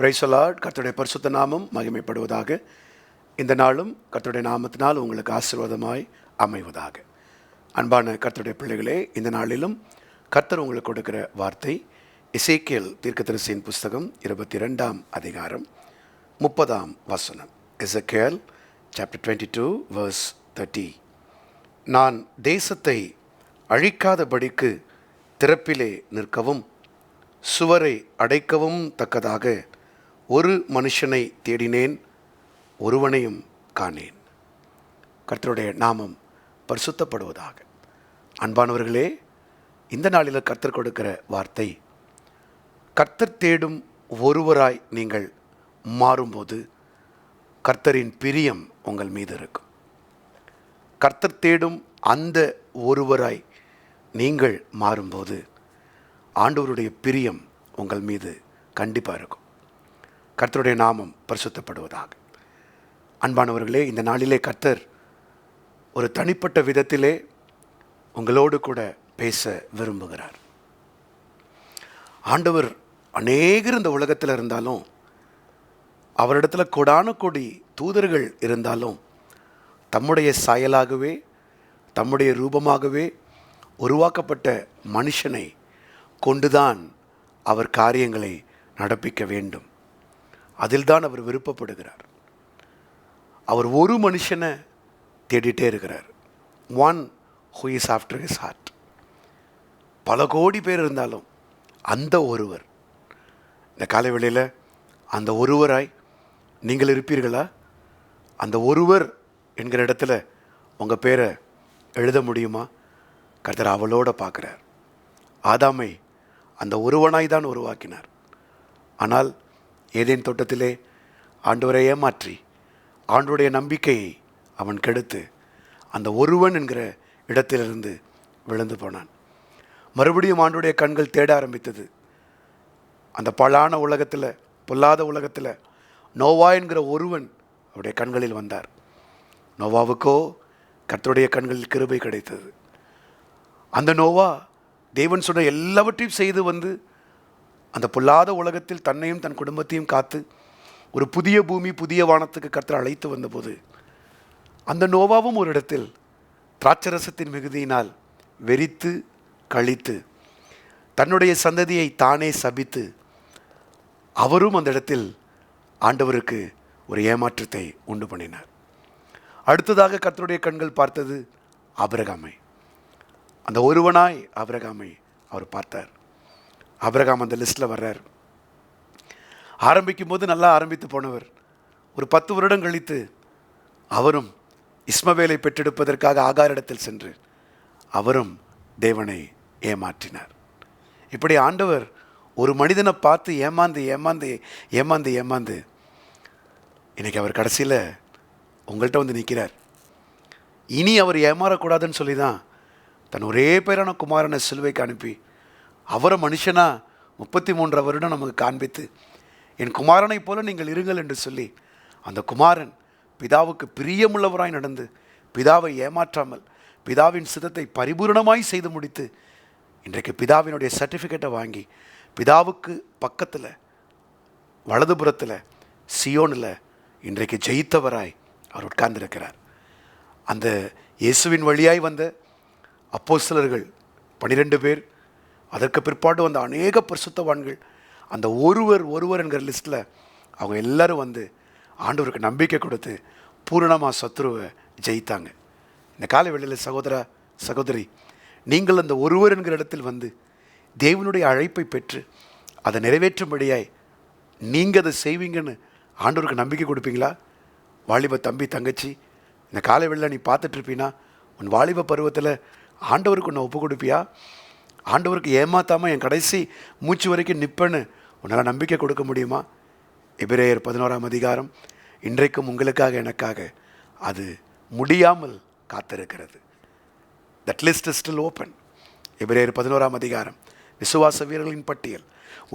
Praise the Lord. கர்த்தருடைய பரிசுத்த நாமம் மகிமைப்படுவதாக. இந்த நாளும் கர்த்தருடைய நாமத்தினால் உங்களுக்கு ஆசீர்வாதமாய் அமைவதாக. அன்பான கர்த்தருடைய பிள்ளைகளே, இந்த நாளிலும் கர்த்தர் உங்களுக்கு கொடுக்கிற வார்த்தை எசேக்கியேல் தீர்க்கதரிசியின் புஸ்தகம் 22ஆம் அதிகாரம் 30ஆம் வசனம். எசேக்கியேல் சாப்டர் 22 verse 30. நான் தேசத்தை அழிக்காதபடிக்கு திறப்பிலே நிற்கவும் சுவரை அடைக்கவும் தக்கதாக ஒரு மனுஷனை தேடினேன், ஒருவனையும் காணேன். கர்த்தருடைய நாமம் பரிசுத்தப்படுவதாக. அன்பானவர்களே, இந்த நாளில் கர்த்தர் கொடுக்கிற வார்த்தை, கர்த்தர் தேடும் ஒருவராய் நீங்கள் மாறும்போது கர்த்தரின் பிரியம் உங்கள் மீது இருக்கும். கர்த்தர் தேடும் அந்த ஒருவராய் நீங்கள் மாறும்போது ஆண்டவருடைய பிரியம் உங்கள் மீது கண்டிப்பாக இருக்கும். கர்த்தருடைய நாமம் பரிசுத்தப்படுவதாக. அன்பானவர்களே, இந்த நாளிலே கர்த்தர் ஒரு தனிப்பட்ட விதத்திலே உங்களோடு கூட பேச விரும்புகிறார். ஆண்டவர் அநேகர் இந்த உலகத்தில் இருந்தாலும், அவரிடத்தில் கொடான கொடி தூதர்கள் இருந்தாலும், தம்முடைய சாயலாகவே தம்முடைய ரூபமாகவே உருவாக்கப்பட்ட மனுஷனை கொண்டுதான் அவர் காரியங்களை நடப்பிக்க வேண்டும். அதில்தான் அவர் விருப்பப்படுகிறார். அவர் ஒரு மனுஷனை தேடிட்டே இருக்கிறார். One who is after his heart. பல கோடி பேர் இருந்தாலும் அந்த ஒருவர், இந்த காலைவேளையில் அந்த ஒருவராய் நீங்கள் இருப்பீர்களா? அந்த ஒருவர் என்கிற இடத்துல உங்கள் பேரை எழுத முடியுமா? கர்த்தர் அவளோட பார்க்குறார். ஆதாமை அந்த ஒருவனாய் தான் உருவாக்கினார். ஆனால் ஏதேன் தோட்டத்திலே ஆண்டவரை ஏமாற்றி ஆண்டவருடைய நம்பிக்கையை அவன் கெடுத்து அந்த ஒருவன் என்கிற இடத்திலிருந்து விழுந்து போனான். மறுபடியும் ஆண்டவருடைய கண்கள் தேட ஆரம்பித்தது. அந்த பழான உலகத்தில், பொல்லாத உலகத்தில் நோவா என்கிற ஒருவன் அவருடைய கண்களில் வந்தார். நோவாவுக்கோ கர்த்தருடைய கண்களில் கிருபை கிடைத்தது. அந்த நோவா தேவன் சொன்ன எல்லாவற்றையும் செய்து வந்து அந்த பொல்லாத உலகத்தில் தன்னையும் தன் குடும்பத்தையும் காத்து ஒரு புதிய பூமி, புதிய வானத்துக்கு கர்த்தர் அழைத்து வந்தபோது அந்த நோவாவும் ஒரு இடத்தில் திராட்சரசத்தின் மிகுதியினால் வெறித்து கழித்து தன்னுடைய சந்ததியை தானே சபித்து அவரும் அந்த இடத்தில் ஆண்டவருக்கு ஒரு ஏமாற்றத்தை உண்டு பண்ணினார். அடுத்ததாக கர்த்தருடைய கண்கள் பார்த்தது ஆபிரகாமை. அந்த ஒருவனாய் ஆபிரகாமை அவர் பார்த்தார். ஆபிரகாம் அந்த லிஸ்ட்டில் வர்றார். ஆரம்பிக்கும் போது நல்லா ஆரம்பித்து போனவர். ஒரு 10 வருடம் கழித்து அவரும் இஸ்மவேலை பெற்றெடுப்பதற்காக ஆகாரிடத்தில் சென்று அவரும் தேவனை ஏமாற்றினார். இப்படி ஆண்டவர் ஒரு மனிதனை பார்த்து ஏமாந்து ஏமாந்து ஏமாந்து ஏமாந்து இன்னைக்கு அவர் கடைசியில் உங்கள்கிட்ட வந்து நிற்கிறார். இனி அவர் ஏமாறக்கூடாதுன்னு சொல்லி தான் தன் ஒரே பேரான குமாரனை சிலுவைக்கு அனுப்பி அவரை மனுஷனா 33 வருடம் நமக்கு காண்பித்து, என் குமாரனை போல நீங்கள் இருங்கள் என்று சொல்லி அந்த குமாரன் பிதாவுக்கு பிரியமுள்ளவராய் நடந்து பிதாவை ஏமாற்றாமல் பிதாவின் சித்தத்தை பரிபூர்ணமாய் செய்து முடித்து இன்றைக்கு பிதாவினுடைய சர்டிஃபிகேட்டை வாங்கி பிதாவுக்கு பக்கத்தில் வலதுபுறத்தில் சியோனில் இன்றைக்கு ஜெயித்தவராய் அவர் உட்கார்ந்திருக்கிறார். அந்த இயேசுவின் வழியாய் வந்த அப்போஸ்தலர்கள் 12 பேர், அதற்கு பிற்பாடு வந்த அநேக பரிசுத்தவான்கள், அந்த ஒருவர் என்கிற லிஸ்ட்டில் அவங்க எல்லாரும் வந்து ஆண்டவருக்கு நம்பிக்கை கொடுத்து பூரணமாக சத்துருவை ஜெயித்தாங்க. இந்த காலை வேளையில் சகோதரா சகோதரி, நீங்கள் அந்த ஒருவர் என்கிற இடத்தில் வந்து தேவனுடைய அழைப்பை பெற்று அதை நிறைவேற்றும்படியாய் நீங்கள் அதை செய்வீங்கன்னு ஆண்டவருக்கு நம்பிக்கை கொடுப்பீங்களா? வாலிப தம்பி தங்கச்சி, இந்த காலை வேளையில் நீ பார்த்துட்ருப்பீனா? உன் வாலிப பருவத்தில் ஆண்டவருக்கு உன்னை ஒப்பு கொடுப்பியா? ஆண்டவருக்கு ஏமாத்தாமல் என் கடைசி மூச்சு வரைக்கும் நிற்பேன்னு உன்னால் நம்பிக்கை கொடுக்க முடியுமா? எபிரேயர் 11ஆம் அதிகாரம் இன்றைக்கும் உங்களுக்காக எனக்காக அது முடியாமல் காத்திருக்கிறது. That list is still open. எபிரேயர் 11ஆம் அதிகாரம், விசுவாச வீரர்களின் பட்டியல்,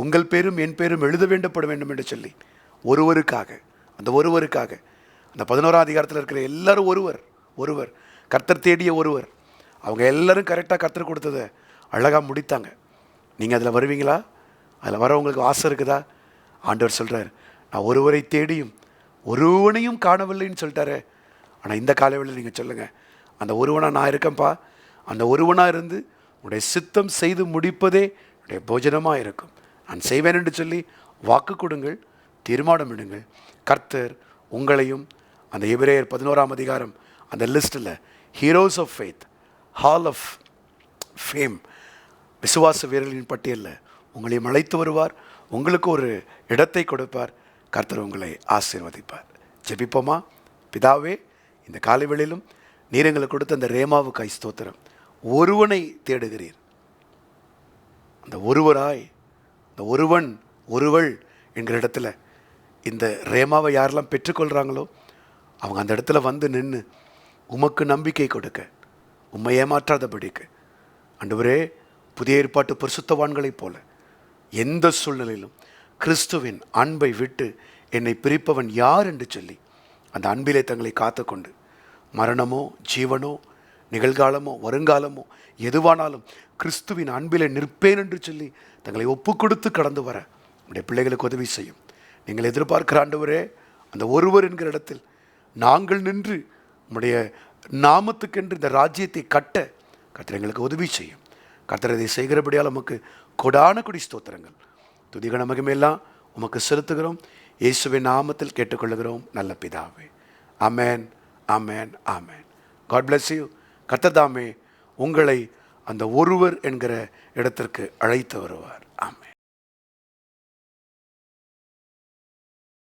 உங்கள் பேரும் என் பேரும் எழுத வேண்டப்பட வேண்டும் என்று சொல்லி ஒருவருக்காக, அந்த ஒருவருக்காக, அந்த 11ஆம் அதிகாரத்தில் இருக்கிற எல்லாரும் ஒருவர் கர்த்தர் தேடிய ஒருவர், அவங்க எல்லாரும் கரெக்டாக கர்த்தர் கொடுத்ததை அழகாக முடித்தாங்க. நீங்கள் அதில் வருவீங்களா? அதில் வர உங்களுக்கு ஆசை இருக்குதா? ஆண்டவர் சொல்கிறார், நான் ஒருவரை தேடியும் ஒருவனையும் காணவில்லைன்னு சொல்லிட்டாரு. ஆனால் இந்த காலையில் நீங்கள் சொல்லுங்கள், அந்த ஒருவனாக நான் இருக்கேன்ப்பா, அந்த ஒருவனாக இருந்து உன்னுடைய சித்தம் செய்து முடிப்பதே உடைய போஜனமாக இருக்கும், நான் செய்வேன் என்று சொல்லி வாக்கு கொடுங்கள், தீர்மானம் எடுங்கள். கர்த்தர் உங்களையும் அந்த எபிரேயர் 11ஆம் அதிகாரம் அந்த லிஸ்ட்டில் heroes of faith, hall of fame, விசுவாச வீரர்களின் பட்டியலில் உங்களையும் அழைத்து வருவார். உங்களுக்கு ஒரு இடத்தை கொடுப்பார். கர்த்தர் உங்களை ஆசீர்வதிப்பார். ஜெபிப்போமா? பிதாவே, இந்த காலை வேளையிலும் நீர் எங்களுக்கு கொடுத்த அந்த ரேமாவுக்காய் ஸ்தோத்திரம். ஒருவனை தேடுகிறீர். அந்த ஒருவராய், அந்த ஒருவன் ஒருவள் என்கிற இடத்துல இந்த ரேமாவை யாரெல்லாம் பெற்றுக்கொள்கிறாங்களோ அவங்க அந்த இடத்துல வந்து நின்று உமக்கு நம்பிக்கை கொடுக்க, உம்மை ஏமாற்றாதபடிக்கு ஆண்டவரே, புதிய ஏற்பாட்டு பரிசுத்தவான்களைப் போல எந்த சூழ்நிலையிலும் கிறிஸ்துவின் அன்பை விட்டு என்னை பிரிப்பவன் யார் என்று சொல்லி அந்த அன்பிலே தங்களை காத்துக்கொண்டு மரணமோ ஜீவனோ நிகழ்காலமோ வருங்காலமோ எதுவானாலும் கிறிஸ்துவின் அன்பிலே நிற்பேன் என்று சொல்லி தங்களை ஒப்பு கொடுத்து கடந்து வர உடைய பிள்ளைகளுக்கு உதவி செய்யும். நீங்கள் எதிர்பார்க்கிற ஆண்டவரே, அந்த ஒருவர் என்கிற இடத்தில் நாங்கள் நின்று உம்முடைய நாமத்துக்கென்று இந்த ராஜ்யத்தை கட்ட கர்த்தர் எங்களுக்கு உதவி செய்யும். கர்த்தர் இதை செய்கிறபடியால் நமக்கு கொடான கொடி ஸ்தோத்திரங்கள், துதிகன மகிமையெல்லாம் உமக்கு செலுத்துகிறோம். இயேசுவின் நாமத்தில் கேட்டுக்கொள்ளுகிறோம் நல்ல பிதாவே. Amen, amen, amen. God bless you. கர்த்தர் தாமே உங்களை அந்த ஒருவர் என்கிற இடத்திற்கு அழைத்து வருவார். ஆமென்.